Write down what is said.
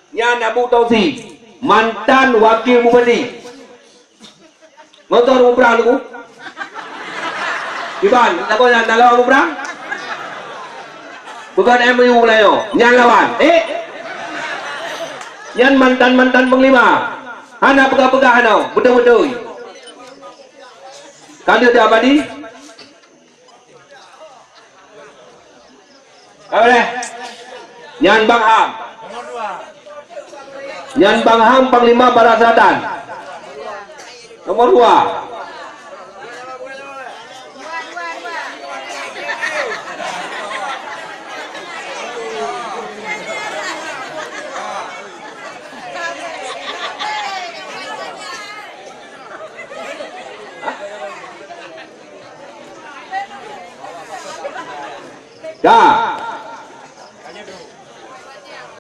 Yan Abu Tausi, mantan wakil bupati. Motor umrah dulu. Iban, apa yang nak lawan umrah? Bukan MU lah yo, yang lawan. Yang mantan panglima. Hana pegah-pegah no, betul-betul. Kan dia abadi? Apa deh? Yang Bang Ham. Yang Bang Ham Panglima Barat Selatan. Nomor 2.